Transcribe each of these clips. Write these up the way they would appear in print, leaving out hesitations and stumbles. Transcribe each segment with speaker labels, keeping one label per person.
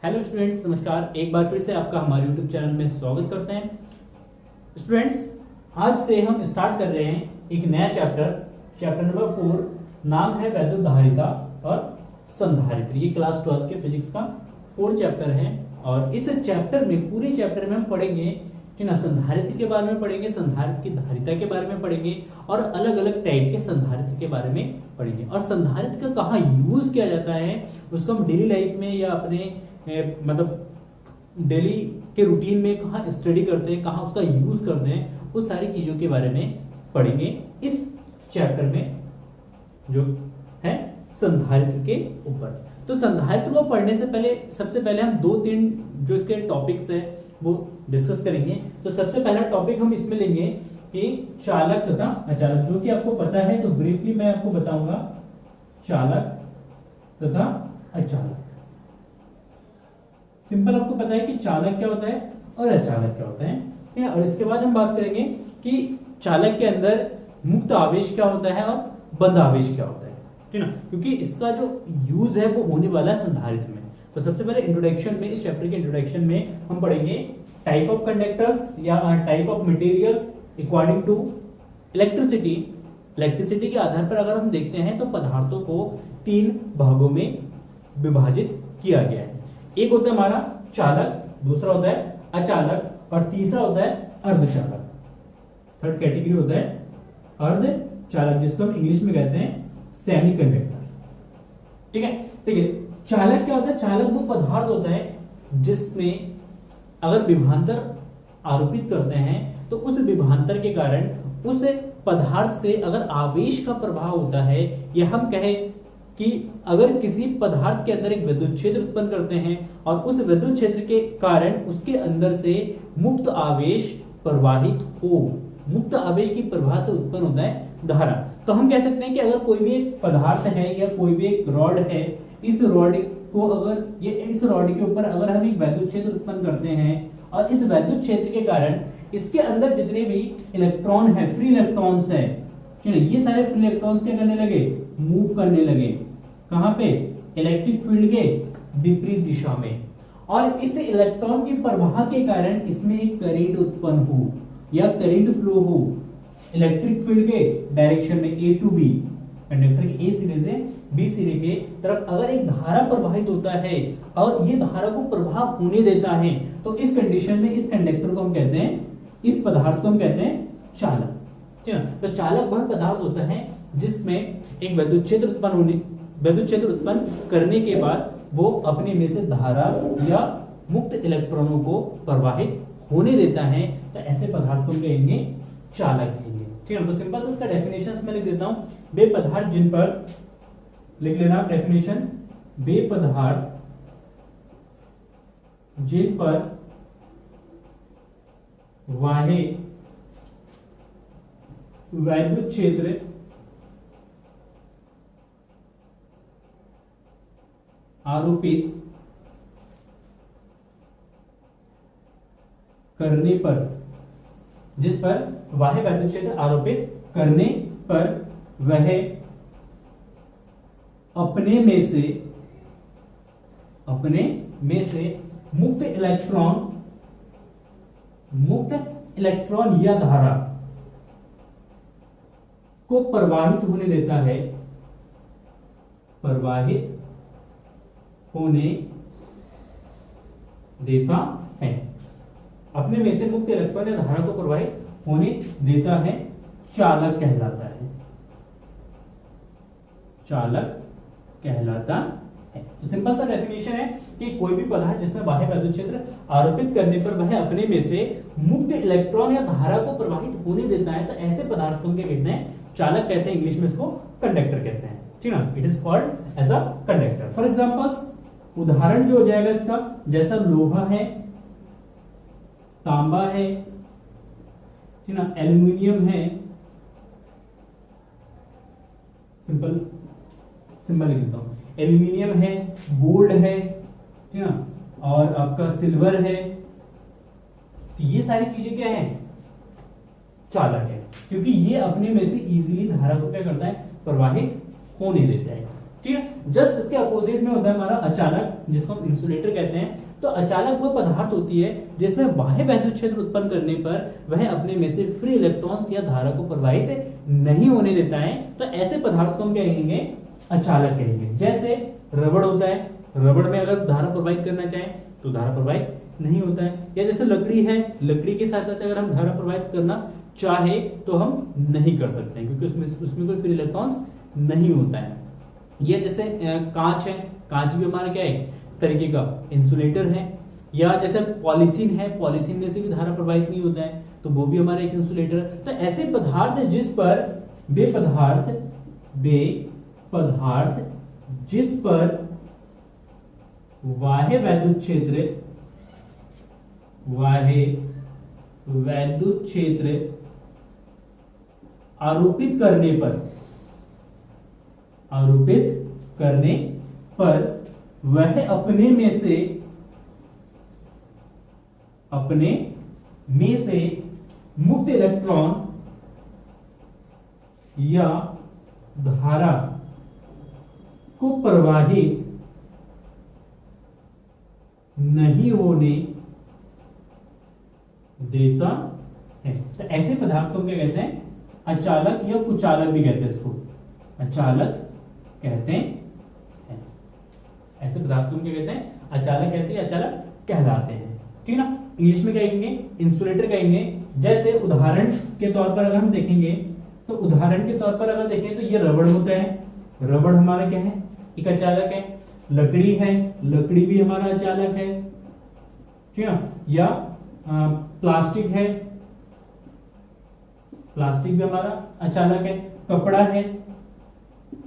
Speaker 1: Hello students, नमस्कार। एक बार फिर से आपका हमारे यूट्यूब चैनल में स्वागत करते हैं। स्टूडेंट्स, आज से हम स्टार्ट कर रहे हैं एक नया चैप्टर नंबर 4। नाम है वैद्युत धारिता और संधारित्र। ये क्लास 12 के फिजिक्स का 4 चैप्टर है और इस चैप्टर में, पूरे चैप्टर में हम पढ़ेंगे कि ना संधारित्र के बारे में पढ़ेंगे, संधारित्र की धारिता के बारे में पढ़ेंगे और अलग अलग टाइप के संधारित्र के बारे में पढ़ेंगे। और संधारित्र का कहाँ यूज किया जाता है उसको हम डेली लाइफ में या अपने मतलब डेली के रूटीन में कहाँ स्टडी करते हैं, कहाँ उसका यूज करते हैं, उस सारी चीजों के बारे में पढ़ेंगे इस चैप्टर में जो है संधारित्र के ऊपर। तो संधारित्र को पढ़ने से पहले सबसे पहले हम 2-3 जो इसके टॉपिक्स है वो डिस्कस करेंगे। तो सबसे पहला टॉपिक हम इसमें लेंगे कि चालक तथा अचालक, जो कि आपको पता है, तो ब्रीफली मैं आपको बताऊंगा चालक तथा अचालक। सिंपल आपको पता है कि चालक क्या होता है और अचालक क्या होता है, ठीक है। और इसके बाद हम बात करेंगे कि चालक के अंदर मुक्त आवेश क्या होता है और बंद आवेश क्या होता है, ठीक है ना, क्योंकि इसका जो यूज है वो होने वाला है संधारित्र में। तो सबसे पहले इंट्रोडक्शन में, इस चैप्टर के इंट्रोडक्शन में हम पढ़ेंगे टाइप ऑफ कंडक्टर्स या type of material according to electricity. Electricity के आधार पर अगर हम देखते हैं तो पदार्थों को 3 भागों में विभाजित किया गया है। एक होता है हमारा चालक, दूसरा होता है अचालक और तीसरा होता है अर्धचालक। थर्ड कैटेगरी होता है अर्धचालक, जिसको हम इंग्लिश में कहते हैं सेमीकंडक्टर, ठीक है। ठीक है, चालक क्या होता है? चालक वो पदार्थ होता है जिसमें अगर विभवांतर आरोपित करते हैं तो उस विभवांतर के कारण उस पदार्थ से अगर आवेश का प्रभाव होता है, या हम कहें कि अगर किसी पदार्थ के अंदर एक विद्युत क्षेत्र उत्पन्न करते हैं और उस विद्युत क्षेत्र के कारण उसके अंदर से मुक्त आवेश प्रवाहित हो, मुक्त आवेश की प्रवाह से उत्पन्न होता है धारा। तो हम कह सकते हैं कि अगर कोई भी एक पदार्थ है या कोई भी एक रॉड है, इस रॉड को अगर इस रॉड के ऊपर अगर हम एक वैद्युत क्षेत्र उत्पन्न करते हैं और इस वैद्युत क्षेत्र के कारण इसके अंदर जितने भी इलेक्ट्रॉन है, फ्री इलेक्ट्रॉन्स है, ये सारे फ्री इलेक्ट्रॉन्स क्या करने लगे? मूव करने लगे। कहां पे? इलेक्ट्रिक फील्ड के विपरीत दिशा में। और इस इलेक्ट्रॉन की प्रवाह के कारण इसमें एक करंट उत्पन्न हो या करंट फ्लो हो इलेक्ट्रिक फील्ड के डायरेक्शन में, ए टू बी, कंडक्टर के ए सिरे से बी सिरे के तरफ अगर एक धारा प्रवाहित होता है और ये धारा को प्रवाह होने देता है, तो इस कंडीशन में इस कंडक्टर को हम कहते हैं, इस पदार्थ को हम कहते हैं चालक, ठीक है। तो चालक वह पदार्थ होता है जिसमें एक विद्युत क्षेत्र उत्पन्न करने के बाद वो अपने में से धारा या मुक्त इलेक्ट्रॉनों को प्रवाहित होने देता है, तो ऐसे पदार्थ को हम कहेंगे चालक कहेंगे, ठीक है। तो सिंपल से इसका डेफिनेशन मैं लिख देता हूं। वे पदार्थ जिन पर, लिख लेना डेफिनेशन, वे पदार्थ जिन पर बाह्य वैद्युत क्षेत्र आरोपित करने पर, जिस पर बाह्य वैद्युत क्षेत्र आरोपित करने पर वह अपने में से मुक्त इलेक्ट्रॉन या धारा को प्रवाहित होने देता है, प्रवाहित होने देता है, अपने में से मुक्त इलेक्ट्रॉन या धारा को प्रवाहित होने देता है, चालक कहलाता है, चालक कहलाता है। तो सिंपल सा डेफिनेशन है कि कोई भी पदार्थ जिसमें बाह्य वैद्युत क्षेत्र आरोपित करने पर वह अपने में से मुक्त इलेक्ट्रॉन या धारा को प्रवाहित होने देता है, तो ऐसे पदार्थ को क्या कहते हैं? चालक कहते हैं। इंग्लिश में इसको कंडक्टर कहते हैं, ठीक है ना। It is called as a conductor. For examples, उदाहरण जो हो जाएगा इसका, जैसा लोहा है, तांबा है, ठीक ना, एल्युमिनियम है, सिंपल लिख देता हूं, एल्युमिनियम है, गोल्ड है, ठीक ना, और आपका सिल्वर है। तो ये सारी चीजें क्या है? चालक है, क्योंकि ये अपने में से इजीली धारा को क्या करता है? प्रवाहित होने देता है। ठीक है। जस्ट इसके अपोजिट में होता है हमारा अचालक, जिसको हम इंसुलेटर कहते हैं। तो अचालक वो पदार्थ होती है जिसमें बाह्य वैद्युत क्षेत्र उत्पन्न करने पर वह अपने में से फ्री इलेक्ट्रॉन्स या धारा को प्रवाहित नहीं होने देता है। तो ऐसे पदार्थ को हम क्या कहेंगे, अचालक कहेंगे। जैसे रबड़ होता है, रबड़ में अगर धारा प्रवाहित करना चाहे तो धारा प्रवाहित नहीं होता है। या जैसे लकड़ी है, लकड़ी की सहायता से अगर हम धारा प्रवाहित करना चाहे तो हम नहीं कर सकते हैं, क्योंकि उसमें कोई फ्री इलेक्ट्रॉन्स नहीं होता है। ये जैसे कांच है, कांच भी हमारा क्या है, तरीके का इंसुलेटर है। या जैसे पॉलीथीन है, पॉलीथीन में से भी धारा प्रवाहित नहीं होता है, तो वो भी हमारा एक इंसुलेटर है। तो ऐसे पदार्थ जिस पर वे पदार्थ जिस पर बाह्य वैद्युत क्षेत्र आरोपित करने पर वह अपने में से मुक्त इलेक्ट्रॉन या धारा को प्रवाहित नहीं होने देता है। तो ऐसे पदार्थ को क्या कहते हैं, अचालक या कुचालक भी कहते हैं। इसको अचालक कहते हैं। ऐसे पदार्थ को हम क्या कहते हैं, अचालक कहते हैं, अचालक कहलाते हैं। ठीक ना। इंग्लिश में क्या कहेंगे, इंसुलेटर कहेंगे। जैसे उदाहरण के तौर पर अगर हम देखेंगे तो उदाहरण के तौर पर अगर देखें तो ये रबड़ होता है, रबड़ हमारा क्या है, एक अचालक है। लकड़ी है, लकड़ी भी हमारा अचालक है। ठीक है। या प्लास्टिक है, प्लास्टिक भी हमारा अचालक है। कपड़ा है,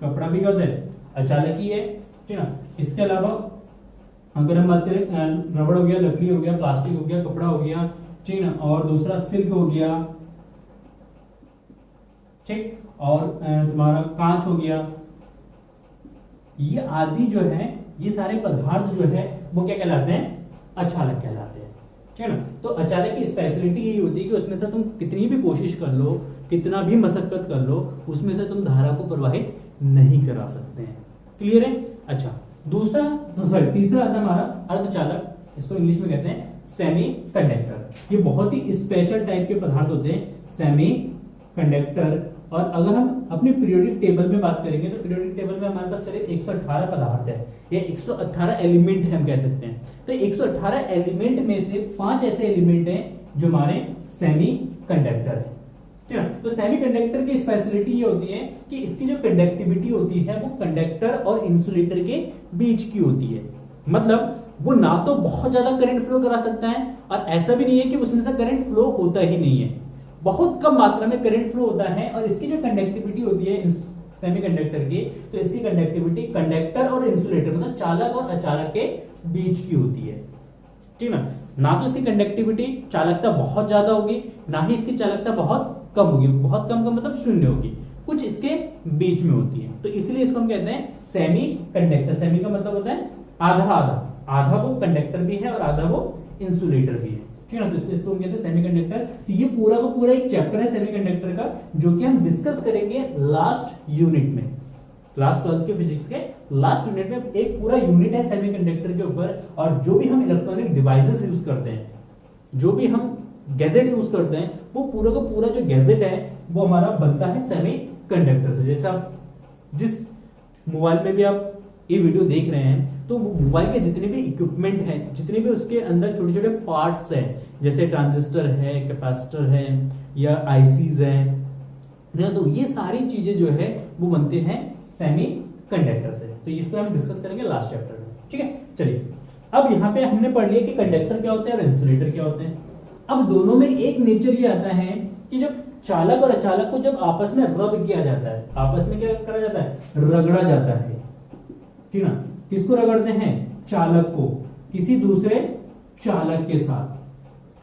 Speaker 1: कपड़ा भी क्या होता है, अचालक ही है। ठीक है। इसके अलावा अगर हम बात करें, रबड़ हो गया, लकड़ी हो गया, प्लास्टिक हो गया, कपड़ा हो गया, ठीक है, और दूसरा सिल्क हो गया, ठीक, और तुम्हारा कांच हो गया। ये आदि जो है, ये सारे पदार्थ जो है वो क्या कहलाते हैं, अचालक कहलाते हैं। ठीक है ना। तो अचालक की स्पेशलिटी यही होती है कि उसमें से तुम कितनी भी कोशिश कर लो, कितना भी मशक्कत कर लो, उसमें से तुम धारा को प्रवाहित नहीं करा सकते हैं। क्लियर है। अच्छा, तीसरा आता है हमारा अर्धचालक। इसको इंग्लिश में कहते हैं सेमी कंडक्टर। ये बहुत ही स्पेशल टाइप के पदार्थ होते हैं, सेमी कंडक्टर। और अगर हम अपनी पीरियोडिक टेबल में बात करेंगे तो पीरियोडिक टेबल में हमारे पास करीब 118 पदार्थ है, या 118 एलिमेंट है हम कह सकते हैं। तो 118 एलिमेंट में से 5 ऐसे एलिमेंट हैं जो हमारे सेमी कंडक्टर है। ठीक है। तो सेमीकंडक्टर की स्पेशलिटी ये होती है कि इसकी जो कंडक्टिविटी होती है वो कंडक्टर और इंसुलेटर के बीच की होती है। मतलब वो ना तो बहुत ज्यादा करंट फ्लो करा सकता है, और ऐसा भी नहीं है कि उसमें से करंट फ्लो होता ही नहीं है, बहुत कम मात्रा में करंट फ्लो होता है। और इसकी जो कंडक्टिविटी होती है सेमीकंडक्टर की, तो इसकी कंडक्टिविटी कंडक्टर और इंसुलेटर मतलब चालक और अचालक के बीच की होती है। ठीक ना तो इसकी कंडक्टिविटी चालकता बहुत ज्यादा होगी, ना ही इसकी चालकता बहुत कम होगी। बहुत कम का मतलब शून्य होगी, कुछ इसके बीच में होती है। तो इसलिए इसको हम कहते हैं सेमी कंडक्टर। सेमी का मतलब होता है आधा आधा, आधा वो कंडक्टर भी है और आधा वो इंसुलेटर भी है। ठीक है ना। तो इसलिए इसको हम कहते हैं सेमीकंडक्टर। तो ये पूरा का पूरा एक चैप्टर है सेमीकंडक्टर का, जो कि हम डिस्कस करेंगे लास्ट यूनिट में। क्लास 12 के फिजिक्स के लास्ट यूनिट में एक पूरा यूनिट है सेमीकंडक्टर के ऊपर। और जो भी हम इलेक्ट्रॉनिक डिवाइसेस यूज करते हैं, जो भी हम गैजेट यूज करते हैं, वो पूरा का पूरा जो गैजेट है वो हमारा बनता है सेमीकंडक्टर से। जैसे आप जिस मोबाइल में भी आप ये वीडियो देख रहे हैं, तो मोबाइल के जितने भी इक्विपमेंट हैं, जितने भी उसके अंदर छोटे छोटे पार्ट्स हैं, जैसे ट्रांजिस्टर है, कैपेसिटर है, या आईसीज है, तो ये सारी चीजें जो है वो बनते हैं सेमीकंडक्टर से। तो इसको हम डिस्कस करेंगे लास्ट चैप्टर में। ठीक है। चलिए, अब यहाँ पे हमने पढ़ लिया कि कंडक्टर क्या होते हैं और इंसुलेटर क्या होते हैं। अब दोनों में एक नेचर ये आता है कि जब चालक और अचालक को जब आपस में रब किया जाता है, आपस में क्या करा जाता है, रगड़ा जाता है। ठीक ना। किसको रगड़ते हैं, चालक को किसी दूसरे चालक के साथ,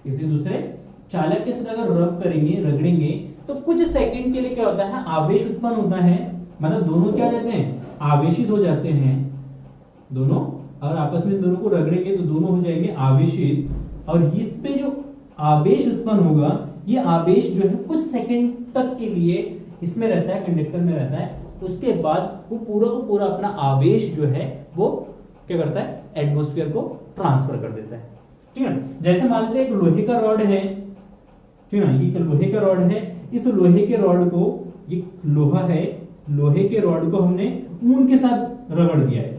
Speaker 1: किसी दूसरे चालक के साथ अगर रब करेंगे, रगड़ेंगे, तो कुछ सेकंड के लिए क्या होता है, आवेश उत्पन्न होता है। मतलब दोनों क्या जाते हैं, आवेशित हो जाते हैं। दोनों अगर आपस में दोनों को रगड़ेंगे तो दोनों हो जाएंगे आवेशित। और इस पे जो आवेश उत्पन्न होगा, ये आवेश जो है कुछ सेकंड तक के लिए इसमें रहता है, कंडक्टर में रहता है, उसके बाद वो पूरा को पूरा अपना आवेश जो है वो क्या करता है, एटमॉस्फेयर को ट्रांसफर कर देता है। ठीक है, जैसे मान लेते हैं एक लोहे का रॉड है, ठीक है, ये लोहे का रॉड है, इस लोहे के रॉड को, ये लोहा है, लोहे के रॉड को हमने ऊन के साथ रगड़ दिया है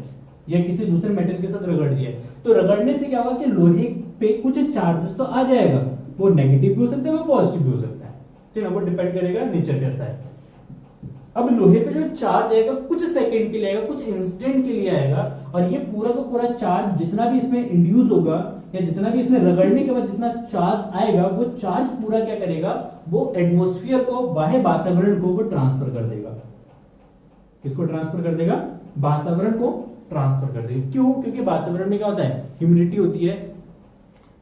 Speaker 1: या किसी दूसरे मेटल के साथ रगड़ दिया है, तो रगड़ने से क्या होगा कि लोहे पे कुछ चार्जेस तो आ जाएगा, वो नेगेटिव भी हो सकता है, वो पॉजिटिव भी हो सकता है, ठीक है, वो डिपेंड करेगा नेचर कैसा है। अब लोहे पे जो चार्ज आएगा कुछ सेकंड के लिए आएगा, कुछ इंस्टेंट के लिए आएगा, और ये पूरा का पूरा चार्ज जितना भी इसमें इंड्यूस होगा या जितना भी इसमें रगड़ने के बाद जितना चार्ज आएगा, वो चार्ज पूरा क्या करेगा, वो एटमॉस्फेयर को, बाह्य वातावरण को वो ट्रांसफर कर देगा। किसको ट्रांसफर कर देगा, वातावरण को ट्रांसफर कर देगा। क्यों, क्योंकि वातावरण में क्या होता है, ह्यूमिडिटी होती है,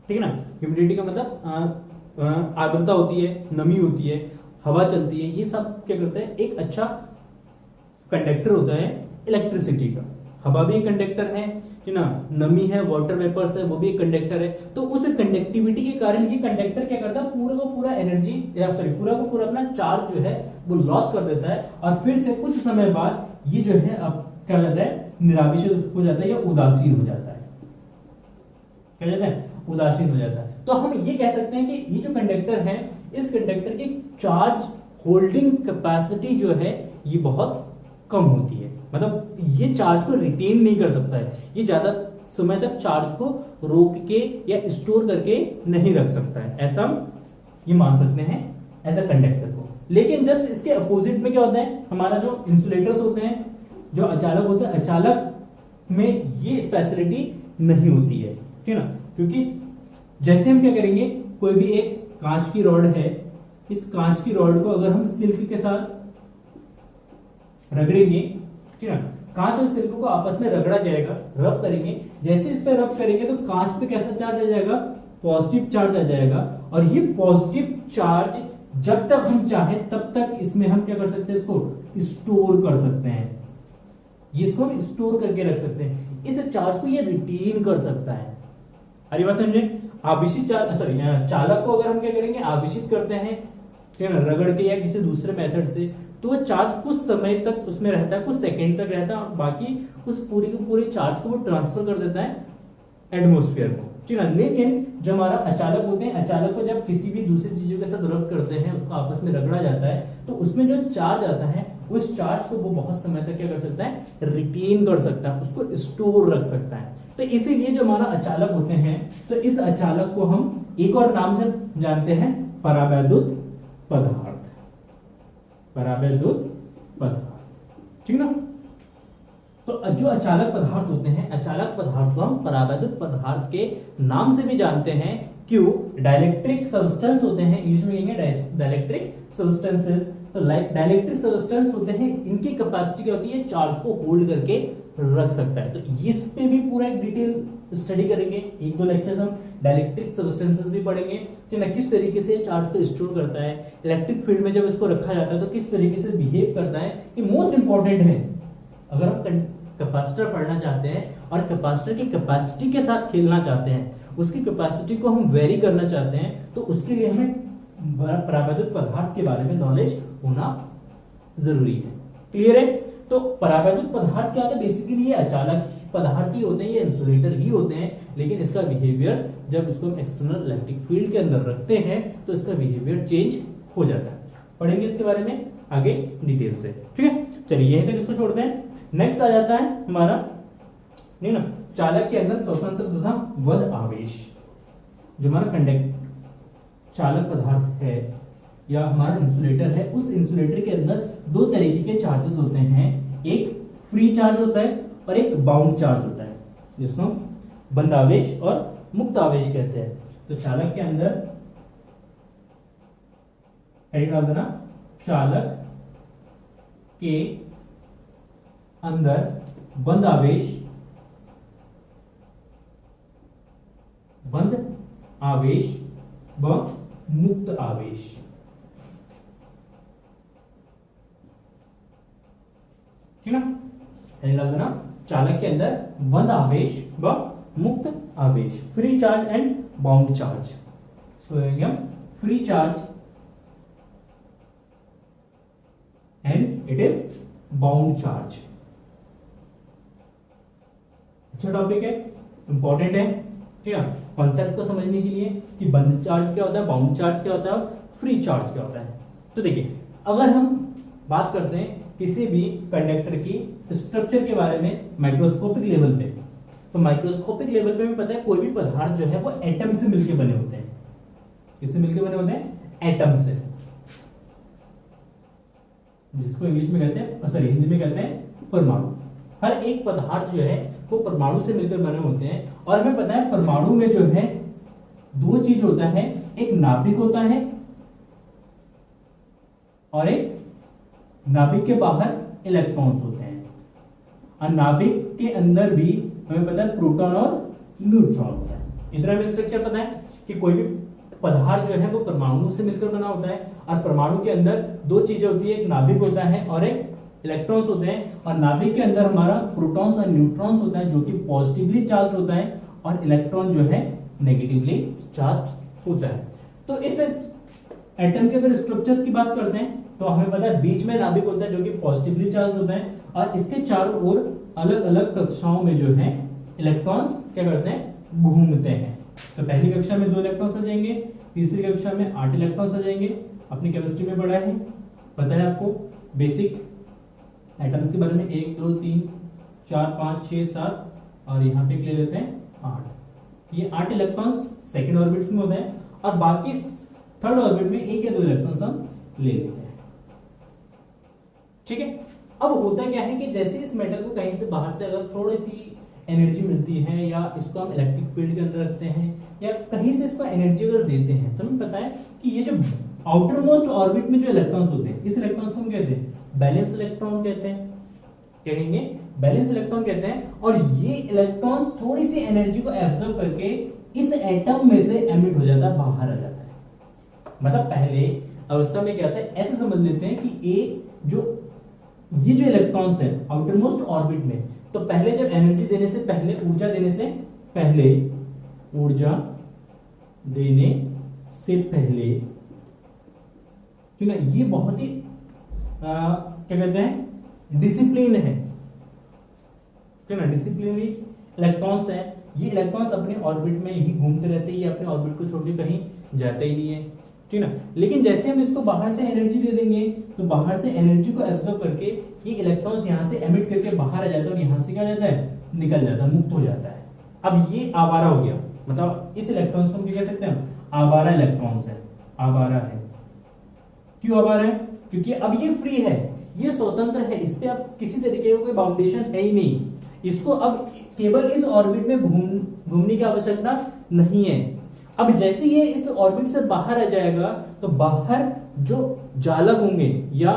Speaker 1: ठीक है ना, ह्यूमिडिटी का मतलब आर्द्रता होती है, नमी होती है, हवा चलती है, ये सब क्या करते हैं, एक अच्छा कंडक्टर होता है इलेक्ट्रिसिटी का। हवा भी एक कंडक्टर है ना, नमी है, वाटर वेपर्स है, वो भी एक कंडक्टर है। तो उस कंडक्टिविटी के कारण ये कंडक्टर क्या करता है, पूरा का पूरा एनर्जी या सॉरी पूरा का पूरा अपना चार्ज जो है वो लॉस कर देता है, और फिर से कुछ समय बाद ये जो है अब क्या हो जाता है, निरावेशित हो जाता है या उदासीन हो जाता है। क्या हो जाता है, उदासीन हो जाता है। तो हम ये कह सकते हैं कि ये जो कंडक्टर है, इस कंडक्टर की चार्ज होल्डिंग कैपेसिटी जो है ये बहुत कम होती है, मतलब ये चार्ज को रिटेन नहीं कर सकता है, ये ज्यादा समय तक चार्ज को रोक के या स्टोर करके नहीं रख सकता है, ऐसा हम ये मान सकते हैं एज अ कंडक्टर को। लेकिन जस्ट इसके अपोजिट में क्या होता है, हमारा जो इंसुलेटर्स होते हैं, जो अचालक होते हैं, अचालक में ये स्पेशलिटी नहीं होती है, ठीक है ना, क्योंकि जैसे हम क्या करेंगे, कोई भी एक कांच की रॉड है, इस कांच की रॉड को अगर हम सिल्क के साथ रगड़ेंगे, ठीक है, कांच और सिल्क को आपस में रगड़ा जाएगा, रब करेंगे, जैसे इस पे रब करेंगे तो कांच पे कैसा चार्ज आ जाएगा, पॉजिटिव चार्ज आ जाएगा, और ये पॉजिटिव चार्ज जब तक हम चाहे तब तक इसमें हम क्या कर सकते हैं, इसको स्टोर कर सकते हैं, ये इसको हम स्टोर करके रख सकते हैं, इस चार्ज को ये रिटेन कर सकता है। अरे बात समझे, आवेशित चालक को अगर हम क्या करेंगे, आवेशित करते हैं, ठीक है ना, रगड़ के या किसी दूसरे मेथड से, तो वो चार्ज कुछ समय तक उसमें रहता है, कुछ सेकंड तक रहता है, बाकी उस पूरी के पूरे चार्ज को वो ट्रांसफर कर देता है एटमॉस्फेयर को, ठीक है। लेकिन जो हमारा अचालक होते हैं, अचालक को जब किसी भी दूसरी चीजों के साथ रब करते हैं, उसको आपस में रगड़ा जाता है, तो उसमें जो चार्ज आता है उस चार्ज को वो बहुत समय तक क्या कर सकता है, रिटेन कर सकता है, उसको स्टोर रख सकता है। तो इसीलिए जो हमारा अचालक होते हैं, तो इस अचालक को हम एक और नाम से जानते हैं, परावैद्युत पदार्थ, परावैद्युत पदार्थ, ठीक ना। तो जो अचालक पदार्थ होते हैं, अचालक पदार्थ को हम परावैद्युत पदार्थ के नाम से भी जानते हैं। क्यों, डाइलेक्ट्रिक सब्सटेंस होते हैं, इंग्लिश में कहेंगे डाइलेक्ट्रिक सब्सटेंसेस। तो डाइलेक्ट्रिक सब्सटेंस होते हैं, इनकी कैपेसिटी क्या होती है, चार्ज को होल्ड करके रख सकता है। तो इस पे भी पूरा एक डिटेल स्टडी करेंगे, एक दो लेक्चर्स हम डाइलेक्ट्रिक सब्सटेंसेस भी पढ़ेंगे कि ना किस तरीके से चार्ज को स्टोर करता है, इलेक्ट्रिक फील्ड में जब इसको रखा जाता है तो किस तरीके से बिहेव करता है, ये मोस्ट इंपॉर्टेंट है। अगर हम कैपेसिटर पढ़ना चाहते हैं और कैपेसिटर की कैपेसिटी के साथ खेलना चाहते हैं, उसकी कैपेसिटी को हम वेरी करना चाहते हैं, तो उसके लिए हमें परावैद्युत पदार्थ के बारे में नॉलेज होना जरूरी है। क्लियर है। तो परावैद्युत पदार्थ क्या होता है, बेसिकली ये अचालक पदार्थ ही होते हैं, ये इंसुलेटर ही होते हैं, लेकिन इसका बिहेवियर जब इसको हम एक्सटर्नल इलेक्ट्रिक फील्ड के अंदर रखते हैं तो इसका बिहेवियर चेंज हो जाता है। पढ़ेंगे इसके बारे में आगे डिटेल से, ठीक है। चलिए यहीं तक इसको छोड़ते हैं। नेक्स्ट आ जाता है हमारा, नहीं ना, चालक के अंदर स्वतंत्र तथा वध आवेश। जो हमारा कंडक्ट चालक पदार्थ है या हमारा इंसुलेटर है, उस इंसुलेटर के अंदर दो तरीके के चार्जेस होते हैं, एक फ्री चार्ज होता है और एक बाउंड चार्ज होता है, जिसको हम बंद आवेश और मुक्त आवेश कहते हैं। तो चालक के अंदर हेडिंग डाल देना, चालक के अंदर बंद आवेश, बंद आवेश व मुक्त आवेश। ठीक ना, डाल देना, चालक के अंदर बंद आवेश व मुक्त आवेश, free charge and bound charge. Free charge and it is bound charge. अच्छा टॉपिक है, इंपॉर्टेंट है, ठीक है। कॉन्सेप्ट को समझने के लिए कि बंद चार्ज क्या होता है, बाउंड चार्ज क्या होता है, फ्री चार्ज क्या होता है। तो देखिए, अगर हम बात करते हैं किसी भी कंडक्टर की स्ट्रक्चर के बारे में माइक्रोस्कोपिक लेवल पे, तो माइक्रोस्कोपिक लेवल पे हमें पता है कोई भी पदार्थ जो है वो एटम से मिलकर बने होते हैं। किससे मिलकर बने होते हैं? एटम से, जिसको इंग्लिश में कहते हैं, सॉरी हिंदी में कहते हैं परमाणु। हर एक पदार्थ जो है वो परमाणु से मिलकर बने होते हैं। और हमें पता है परमाणु में जो है दो चीज होता है, एक नाभिक होता है और एक नाभिक के बाहर इलेक्ट्रॉन्स होते हैं। और नाभिक के अंदर भी हमें पता है प्रोटॉन और न्यूट्रॉन होता है। इतना हमें स्ट्रक्चर पता है कि कोई भी पदार्थ जो है वो परमाणु से मिलकर बना होता है। और परमाणु के अंदर दो चीजें होती है, एक नाभिक होता है और एक इलेक्ट्रॉन्स होते हैं। और नाभिक के अंदर हमारा प्रोटॉन्स और न्यूट्रॉन्स होता है जो कि पॉजिटिवली चार्ज होता है, और इलेक्ट्रॉन जो है नेगेटिवली चार्ज होता है। तो इस एटम के अगर स्ट्रक्चर्स की बात करते हैं तो हमें पता है बीच में नाभिक होता है जो कि पॉजिटिवली चार्ज होता है, और इसके चारों ओर अलग अलग कक्षाओं में जो है इलेक्ट्रॉन्स क्या करते हैं, घूमते हैं। तो पहली कक्षा में 2 इलेक्ट्रॉन्स आ जाएंगे, तीसरी कक्षा में 8 इलेक्ट्रॉन्स आ जाएंगे। अपनी केमिस्ट्री में पढ़ा है, पता है आपको बेसिक एटम्स के बारे में, 1 2 3 4 5 6 7, और यहाँ पे ले लेते हैं 8। ये 8 इलेक्ट्रॉन्स सेकेंड ऑर्बिट्स में होते हैं, और बाकी थर्ड ऑर्बिट में 1 या 2 इलेक्ट्रॉन्स हम ले लेते हैं। ठीक है। अब होता क्या है कि जैसे इस मेटल को कहीं से बाहर से अगर थोड़ी सी एनर्जी मिलती है, या इसको हम इलेक्ट्रिक फील्ड के अंदर रखते हैं, या कहीं से इसको एनर्जी अगर देते हैं, तो हमें पता है कि ये जो आउटर मोस्ट ऑर्बिट में जो इलेक्ट्रॉन्स होते हैं, इस इलेक्ट्रॉन्स को हम कहते हैं बैलेंस इलेक्ट्रॉन कहते हैं। क्या कहेंगे? बैलेंस इलेक्ट्रॉन कहते हैं। और ये इलेक्ट्रॉन्स थोड़ी सी एनर्जी को एब्जॉर्ब करके इस एटम में से एमिट हो जाता है, बाहर आ जाता है। मतलब पहले अवस्था में क्या था, ऐसे समझ लेते हैं कि ये जो इलेक्ट्रॉन्स है आउटर मोस्ट ऑर्बिट में, तो पहले जब एनर्जी देने से पहले, ऊर्जा देने से पहले, ठीक है, ये बहुत ही क्या कहते हैं, डिसिप्लिन है, ठीक है ना, डिसिप्लिन इलेक्ट्रॉन्स है। ये इलेक्ट्रॉन्स अपने ऑर्बिट में ही घूमते रहते हैं, ये अपने ऑर्बिट को छोड़ के कहीं जाते ही नहीं है, ठीक है ना। लेकिन जैसे हम इसको बाहर से एनर्जी दे देंगे, तो बाहर से एनर्जी को एब्जॉर्ब करके ये इलेक्ट्रॉन्स यहाँ से एमिट करके बाहर आ जाता है, और यहाँ से क्या जाता है, निकल जाता है, मुक्त हो जाता है। अब ये आवारा हो गया, मतलब इस इलेक्ट्रॉन्स को हम क्या कह सकते हैं, आवारा इलेक्ट्रॉन्स है, आवारा है। क्यों आवारा है? क्योंकि अब ये फ्री है, ये स्वतंत्र है, इस पे अब किसी तरीके का कोई बाउंडेशन है ही नहीं। इसको अब केवल इस ऑर्बिट में घूमने की आवश्यकता नहीं है। अब जैसे ये इस ऑर्बिट से बाहर आ जाएगा, तो बाहर जो जालक होंगे या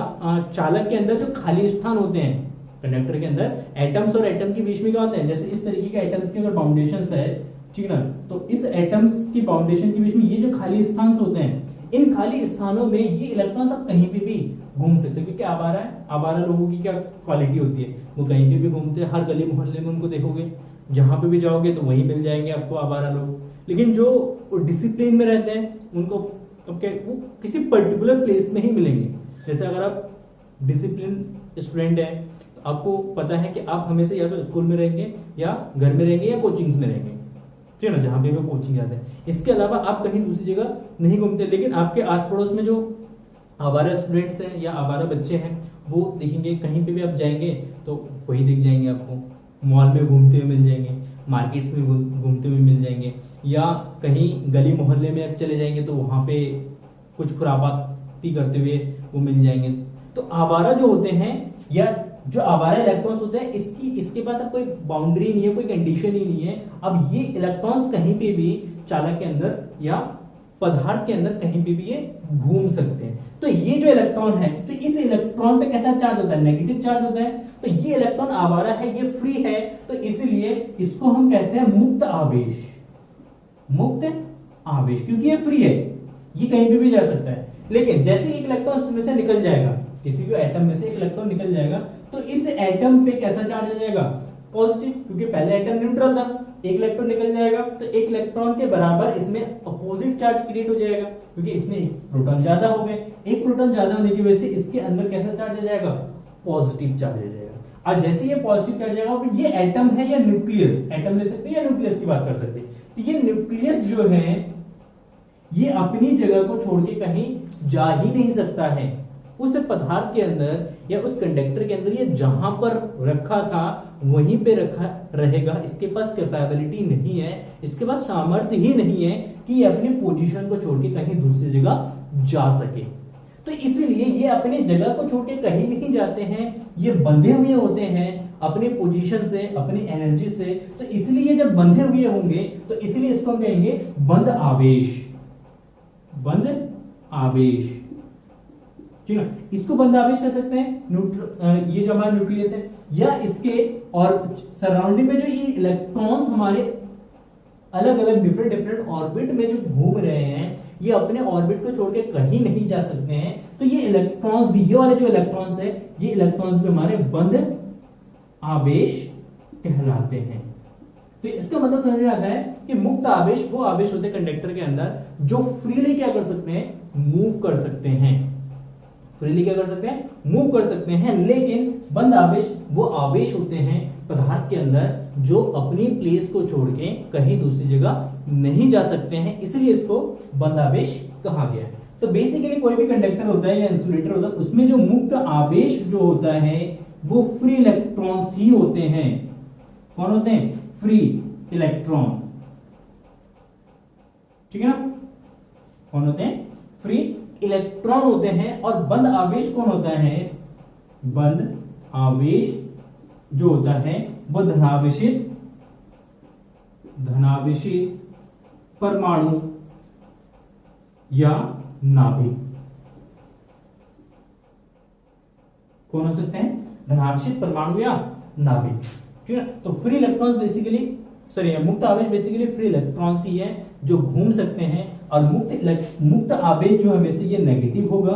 Speaker 1: चालक के अंदर जो खाली स्थान होते हैं कंडक्टर के अंदर, एटम्स और एटम के बीच में क्या होते हैं, जैसे इस तरीके के एटम्स के अगर बाउंडेशंस है, ठीक है ना, तो इस एटम्स की बाउंडेशन के बीच में ये जो खाली स्थान होते हैं, इन खाली स्थानों में ये इलेक्ट्रॉन्स अब कहीं पे भी घूम सकते हैं, क्योंकि आवारा है। आवारा लोगों की क्या क्वालिटी होती है, वो कहीं पे भी घूमते हैं, हर गली मोहल्ले में उनको देखोगे, जहां पे भी जाओगे तो वहीं मिल जाएंगे आपको आवारा लोग। लेकिन जो डिसिप्लिन में रहते हैं उनको वो किसी पर्टिकुलर प्लेस में ही मिलेंगे। जैसे अगर आप डिसिप्लिन स्टूडेंट हैं, तो आपको पता है कि आप हमेशा या तो स्कूल में रहेंगे, या घर में रहेंगे, या कोचिंग्स में रहेंगे, ठीक है ना, जहां पे भी कोचिंग जाते हैं। इसके अलावा आप कहीं दूसरी जगह नहीं घूमते। लेकिन आपके आस पड़ोस में जो आवारा स्टूडेंट्स हैं या आवारा बच्चे हैं, वो देखेंगे, कहीं पे भी आप जाएंगे तो वही दिख जाएंगे आपको, मॉल में घूमते हुए मिल जाएंगे, मार्केट्स में घूमते हुए मिल जाएंगे, या कहीं गली मोहल्ले में आप चले जाएंगे तो वहां पे कुछ खुरापाती करते हुए वो मिल जाएंगे। तो आवारा जो होते हैं, या जो आवारा इलेक्ट्रॉन्स होते हैं, इसके पास अब कोई बाउंड्री नहीं है, कोई कंडीशन ही नहीं है। अब ये इलेक्ट्रॉन्स कहीं पे भी चालक के अंदर या पदार्थ के अंदर कहीं पे भी ये घूम सकते हैं। तो ये जो इलेक्ट्रॉन है, तो इस इलेक्ट्रॉन पे कैसा चार्ज होता है, नेगेटिव चार्ज होता है। तो ये इलेक्ट्रॉन आवारा है, ये फ्री है, तो इसलिए इसको हम कहते हैं मुक्त आवेश। मुक्त आवेश, क्योंकि ये फ्री है, ये कहीं पे भी जा सकता है। लेकिन जैसे एक इलेक्ट्रॉन उसमें से निकल जाएगा, किसी भी एटम में से एक इलेक्ट्रॉन निकल जाएगा, तो इस एटम पे कैसा चार्ज आ जाएगा, पॉजिटिव, क्योंकि पहले एटम न्यूट्रल था। एक इलेक्ट्रॉन निकल जाएगा तो एक इलेक्ट्रॉन के बराबर इसमें अपोजिट चार्ज क्रिएट हो जाएगा, क्योंकि इसमें एक प्रोटॉन ज्यादा हो गए। एक प्रोटॉन ज्यादा होने की वजह से इसके अंदर कैसा चार्ज आ जाएगा, पॉजिटिव चार्ज ले जाएगा। और जैसे ये पॉजिटिव चार्ज जाएगा, अब ये एटम है या न्यूक्लियस, एटम ले सकते हैं या न्यूक्लियस की बात कर सकते हैं, तो ये न्यूक्लियस जो है ये अपनी जगह को छोड़ के कहीं जा ही नहीं सकता है। उस पदार्थ के अंदर या उस कंडक्टर के अंदर ये जहां पर रखा था वहीं पे रखा रहेगा। इसके पास कैपेबिलिटी नहीं है, इसके पास सामर्थ्य ही नहीं है कि ये अपनी पोजीशन को छोड़ के कहीं दूसरी जगह जा सके। तो इसीलिए ये अपनी जगह को छोड़ के कहीं नहीं जाते हैं, ये बंधे हुए होते हैं अपनी पोजीशन से, अपनी एनर्जी से। तो इसलिए जब बंधे हुए होंगे तो इसलिए इसको हम कहेंगे बंध आवेश, बंध आवेश, ठीक है। इसको बंध आवेश कह सकते हैं, ये जो हमारा न्यूक्लियस है, या इसके और सराउंडिंग में जो ये इलेक्ट्रॉन्स हमारे अलग अलग डिफरेंट ऑर्बिट में जो घूम रहे हैं, ये अपने ऑर्बिट को छोड़ के कहीं नहीं जा सकते हैं। तो ये इलेक्ट्रॉन्स भी, ये वाले जो इलेक्ट्रॉन्स है, ये इलेक्ट्रॉन्स भी हमारे बंध आवेश कहलाते हैं। तो इसका मतलब समझ में आता है कि मुक्त आवेश वो आवेश होते हैं कंडक्टर के अंदर जो फ्रीली क्या कर सकते हैं, मूव कर सकते हैं, फ्रीली क्या कर सकते हैं, मूव कर सकते हैं। लेकिन बंध आवेश वो आवेश होते हैं पदार्थ के अंदर जो अपनी प्लेस को छोड़ के कहीं दूसरी जगह नहीं जा सकते हैं, इसलिए इसको बंध आवेश कहा गया है। तो बेसिकली कोई भी कंडक्टर होता है या इंसुलेटर होता है, उसमें जो मुक्त आवेश जो होता है वो फ्री इलेक्ट्रॉन्स ही होते हैं। कौन होते हैं, फ्री इलेक्ट्रॉन, ठीक है ना, कौन होते हैं, फ्री इलेक्ट्रॉन होते हैं। और बंध आवेश कौन होता है, बंध आवेश जो होता है वो धनावेशित परमाणु या नाभिक, कौन हो सकते हैं, धनावेशित परमाणु या नाभिक, ठीक है। तो फ्री इलेक्ट्रॉन्स बेसिकली, सॉरी, मुक्त आवेश बेसिकली फ्री इलेक्ट्रॉन्स ही है जो घूम सकते हैं। और मुक्त आवेश जो हमेशा ये नेगेटिव होगा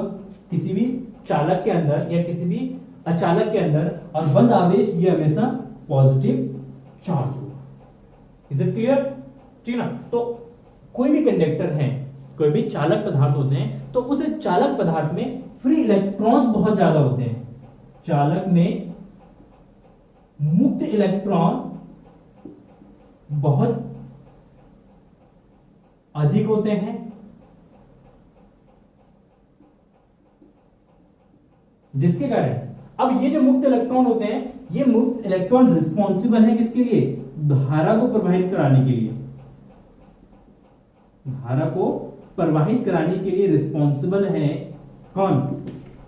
Speaker 1: किसी भी चालक के अंदर या किसी भी अचालक के अंदर, और बंध आवेश ये हमेशा पॉजिटिव चार्ज होगा। इज इट क्लियर, ठीक ना। तो कोई भी कंडक्टर है, कोई भी चालक पदार्थ होते हैं, तो उस चालक पदार्थ में फ्री इलेक्ट्रॉन्स बहुत ज्यादा होते हैं। चालक में मुक्त इलेक्ट्रॉन बहुत अधिक होते हैं, जिसके कारण अब ये जो मुक्त इलेक्ट्रॉन होते हैं, ये मुक्त इलेक्ट्रॉन रिस्पॉन्सिबल है किसके लिए, धारा को प्रवाहित कराने के लिए, धारा को प्रवाहित कराने के लिए रिस्पॉन्सिबल है कौन,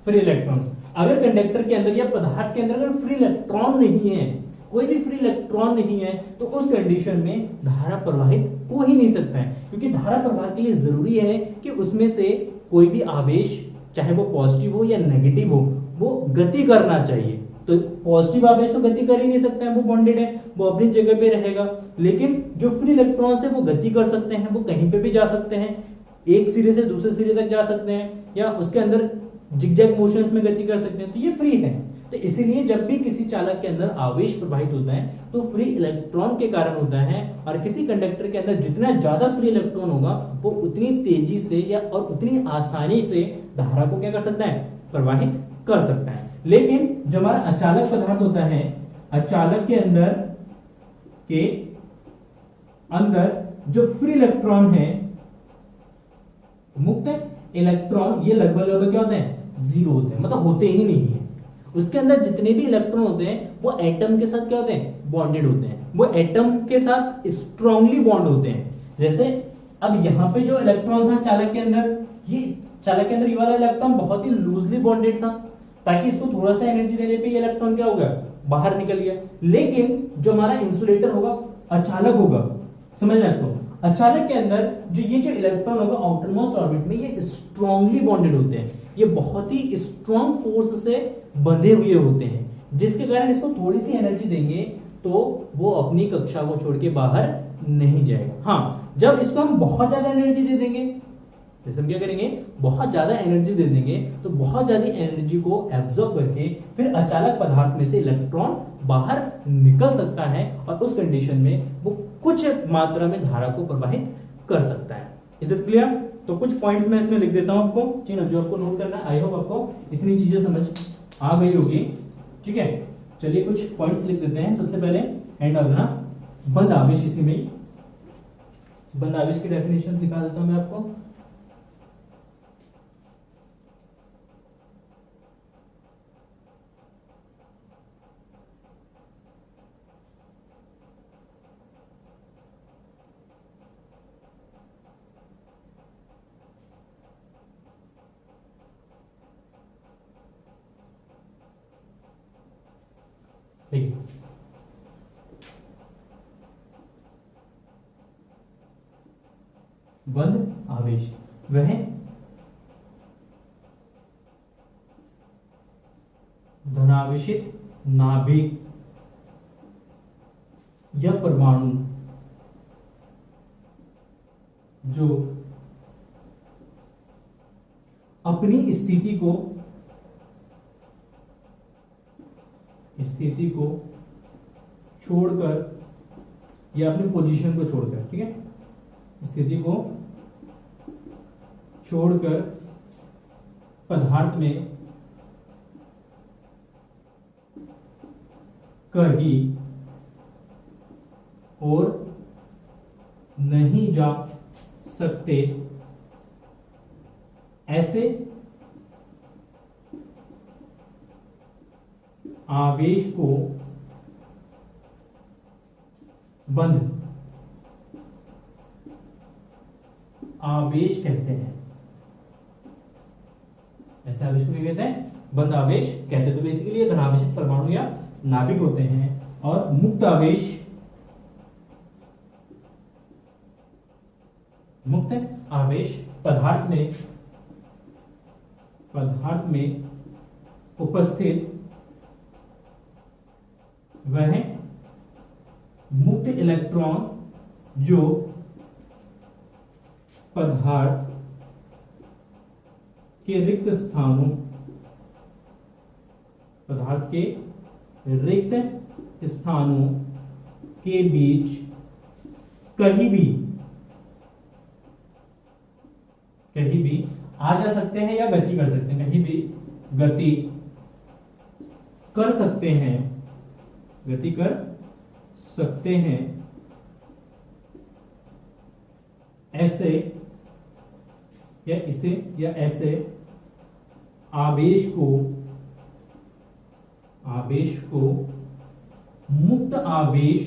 Speaker 1: फ्री इलेक्ट्रॉन्स। अगर कंडक्टर के अंदर या पदार्थ के अंदर अगर फ्री इलेक्ट्रॉन नहीं है, कोई भी फ्री इलेक्ट्रॉन नहीं है, तो उस कंडीशन में धारा प्रवाहित हो ही नहीं सकता है। क्योंकि धारा प्रवाह के लिए जरूरी है कि उसमें से कोई भी आवेश, चाहे वो पॉजिटिव हो या नेगेटिव हो, वो गति करना चाहिए। तो पॉजिटिव आवेश तो गति कर ही नहीं सकता है, वो बॉन्डेड है, वो अपनी जगह पे रहेगा। लेकिन जो फ्री इलेक्ट्रॉन्स है वो गति कर सकते हैं, वो कहीं पे भी जा सकते हैं, एक सिरे से दूसरे सिरे तक जा सकते हैं, या उसके अंदर जिगजैग मोशंस में गति कर सकते हैं। तो ये फ्री है। तो इसीलिए जब भी किसी चालक के अंदर आवेश प्रवाहित होता है तो फ्री इलेक्ट्रॉन के कारण होता है। और किसी कंडक्टर के अंदर जितना ज्यादा फ्री इलेक्ट्रॉन होगा वो उतनी तेजी से या और उतनी आसानी से धारा को क्या कर सकता है, प्रवाहित कर सकता है। लेकिन जो हमारा अचालक पदार्थ होता है, अचालक के अंदर जो फ्री इलेक्ट्रॉन है, मुक्त इलेक्ट्रॉन, ये लगभग क्या होते हैं, जीरो होते हैं, मतलब होते ही नहीं है। उसके अंदर जितने भी इलेक्ट्रॉन होते हैं वो एटम के साथ क्या होते हैं, बॉन्डेड होते हैं, वो एटम के साथ स्ट्रांगली बॉन्ड होते हैं। जैसे अब यहाँ पे जो इलेक्ट्रॉन था चालक के अंदर, ये वाला इलेक्ट्रॉन बहुत ही लूजली बॉन्डेड था, ताकि इसको थोड़ा सा एनर्जी देने पे ये इलेक्ट्रॉन क्या हो गया, बाहर निकल गया। लेकिन जो हमारा इंसुलेटर होगा, अचालक होगा, समझना इसको, अचालक के अंदर जो इलेक्ट्रॉन होगा आउटर मोस्ट ऑर्बिट में, ये स्ट्रांगली बॉन्डेड होते हैं, ये बहुत ही स्ट्रांग फोर्स से बंधे हुए होते हैं, जिसके कारण इसको थोड़ी सी एनर्जी देंगे तो वो अपनी कक्षा को छोड़ के बाहर नहीं जाएगा। हाँ, जब इसको हम बहुत ज्यादा एनर्जी दे देंगे, जैसे हम क्या करेंगे, बहुत ज्यादा एनर्जी दे देंगे, तो बहुत ज्यादा एनर्जी को एब्जॉर्ब करके फिर अचालक पदार्थ में से इलेक्ट्रॉन बाहर निकल सकता है, और उस कंडीशन में वो कुछ मात्रा में धारा को प्रवाहित कर सकता है। Is it clear? तो कुछ पॉइंट्स मैं इसमें लिख देता हूं आपको, ठीक है, जो आपको नोट करना है। आई होप आपको इतनी चीजें समझ आ गई होगी। ठीक है, चलिए कुछ पॉइंट्स लिख देते हैं। सबसे पहले एंड अवधारणा, बंद आवेश, इसी में बंद आवेश की डेफिनेशन दिखा देता हूं मैं आपको। देखिए, बंद आवेश वह धनावेशित नाभिक या परमाणु जो अपनी स्थिति को छोड़कर या अपनी पोजीशन को छोड़कर, ठीक है, स्थिति को छोड़कर पदार्थ में कहीं और नहीं जा सकते, ऐसे आवेश को बंद आवेश कहते हैं। ऐसे आवेश को क्या कहते हैं? बंद आवेश कहते हैं। तो बेसिकली ये धनावेशित परमाणु या नाभिक होते हैं। और मुक्त आवेश पदार्थ में उपस्थित वह मुक्त इलेक्ट्रॉन जो पदार्थ के रिक्त स्थानों के बीच कहीं भी आ जा सकते हैं या गति कर सकते हैं, कहीं भी गति कर सकते हैं, ऐसे या इसे या ऐसे आवेश को मुक्त आवेश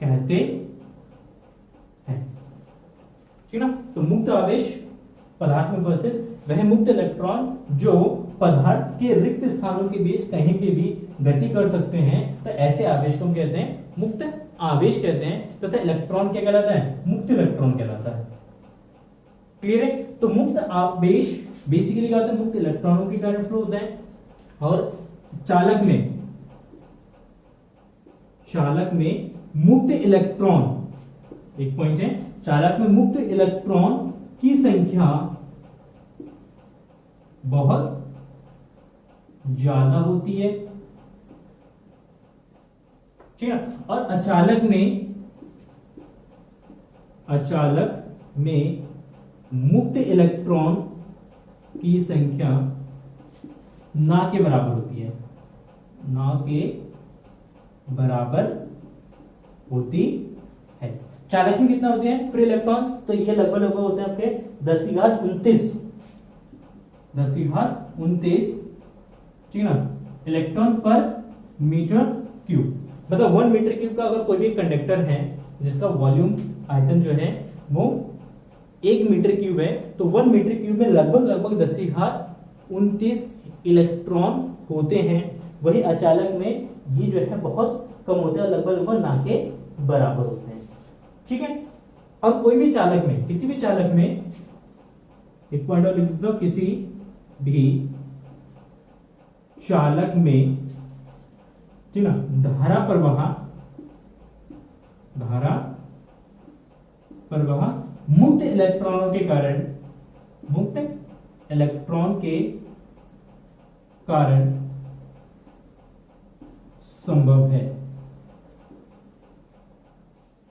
Speaker 1: कहते हैं। ठीक ना? तो मुक्त आवेश पदार्थ में उपस्थित वह मुक्त इलेक्ट्रॉन जो पदार्थ के रिक्त स्थानों के बीच कहीं पे भी गति कर सकते हैं, तो ऐसे आवेश को हम कहते हैं मुक्त आवेश कहते हैं। तथा इलेक्ट्रॉन क्या कहलाता है? मुक्त इलेक्ट्रॉन कहलाता है। क्लियर है? तो मुक्त आवेश बेसिकली क्या होता है? मुक्त इलेक्ट्रॉनों के कारण फ्लो होता है। और चालक में मुक्त इलेक्ट्रॉन, एक पॉइंट है, चालक में मुक्त इलेक्ट्रॉन की संख्या बहुत ज्यादा होती है। ठीक है? और अचालक में मुक्त इलेक्ट्रॉन की संख्या ना के बराबर होती है, ना के बराबर होती है। चालक में कितना होते हैं फ्री इलेक्ट्रॉन्स? तो ये लगभग होते हैं आपके 10⁻29 ठीक है ना, इलेक्ट्रॉन पर मीटर क्यूब। मतलब 1 मीटर क्यूब का अगर कोई भी कंडक्टर है जिसका वॉल्यूम आयतन जो है वो 1 मीटर क्यूब है, तो 1 मीटर क्यूब में लगभग 10⁻29 इलेक्ट्रॉन होते हैं। वही अचालक में ये जो है बहुत कम होते हैं, लगभग ना के बराबर होते हैं। ठीक है? और कोई भी चालक में, किसी भी चालक में, एक पॉइंट और लिख देता हूं, किसी भी चालक में, ठीक ना, धारा प्रवाह मुक्त इलेक्ट्रॉनों के कारण संभव है।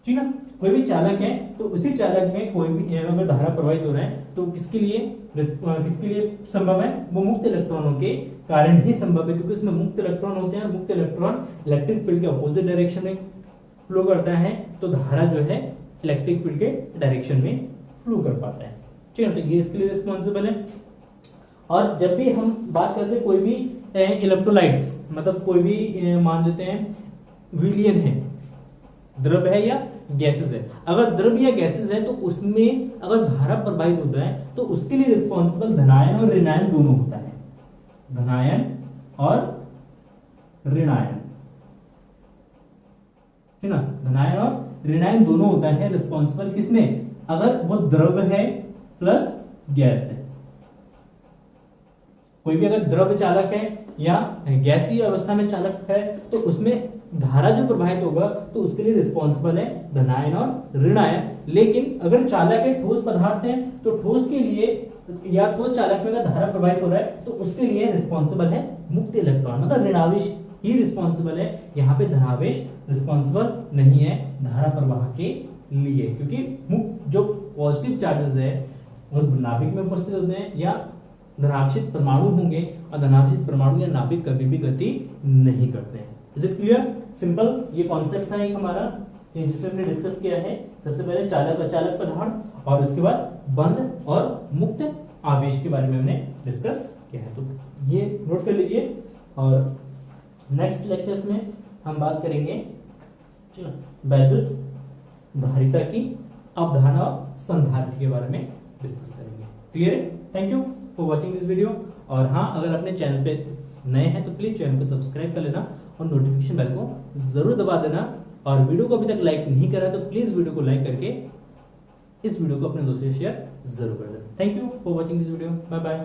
Speaker 1: ठीक है? कोई भी चालक है तो उसी चालक में कोई भी अगर धारा प्रवाहित हो रहा है तो किसके लिए संभव है? वो मुक्त इलेक्ट्रॉनों के कारण ही संभव है, क्योंकि उसमें मुक्त इलेक्ट्रॉन होते हैं। मुक्त इलेक्ट्रॉन इलेक्ट्रिक फील्ड के अपोजिट डायरेक्शन में फ्लो करता है, तो धारा जो है इलेक्ट्रिक फील्ड के डायरेक्शन में फ्लो कर पाता है। ठीक है, तो ये इसके लिए रिस्पॉन्सिबल है। और जब भी हम बात करते हैं कोई भी इलेक्ट्रोलाइट्स, मतलब कोई भी मान लेते हैं विलियन है, द्रव है या गैसेस है, अगर द्रव या गैसेस है तो उसमें अगर धारा प्रवाहित होता है तो उसके लिए रिस्पॉन्सिबल धनायन और ऋणायन दोनों होता है। धनायन और ऋणायन, है ना, धनायन और ऋणायन दोनों होता है रिस्पॉन्सिबल किसमें? अगर वो द्रव है प्लस गैस है। कोई भी अगर द्रव चालक है या गैसीय अवस्था में चालक है तो उसमें धारा जो प्रवाहित होगा तो उसके लिए रिस्पॉन्सिबल है धनायन और ऋणायन। लेकिन अगर चालक है, ठोस पदार्थ है, तो ठोस के लिए या ठोस चालक में अगर धारा प्रवाहित हो रहा है तो उसके लिए रिस्पॉन्सिबल है मुक्त इलेक्ट्रॉन, मतलब ऋणावेश ही रिस्पॉन्सिबल है। यहाँ पे धनावेश रिस्पॉन्सिबल नहीं है धारा प्रवाह के लिए, क्योंकि मुक्त जो पॉजिटिव चार्जेस है वो नाभिक में उपस्थित होते हैं या धनावेशित परमाणु होंगे, और धनावेशित परमाणु या नाभिक कभी भी गति नहीं करते हैं। Is it clear? सिंपल ये कॉन्सेप्ट था एक हमारा जिसमें हमने डिस्कस किया है। सबसे पहले चालक अचालक पदार्थ और उसके बाद बंद और मुक्त आवेश के बारे में हमने डिस्कस किया है, तो ये नोट कर लीजिए। और नेक्स्ट लेक्चर्स में हम बात करेंगे वैद्युत धारिता की अवधारणा और संधारित्र के बारे में डिस्कस करेंगे। क्लियर है? Thank you for watching this video. और हाँ, अगर अपने चैनल पे नए हैं तो प्लीज चैनल को सब्सक्राइब कर लेना और नोटिफिकेशन बेल को जरूर दबा देना। और वीडियो को अभी तक लाइक नहीं करा तो प्लीज वीडियो को लाइक करके इस वीडियो को अपने दोस्तों से शेयर जरूर कर देना। Thank you for watching this video. Bye bye.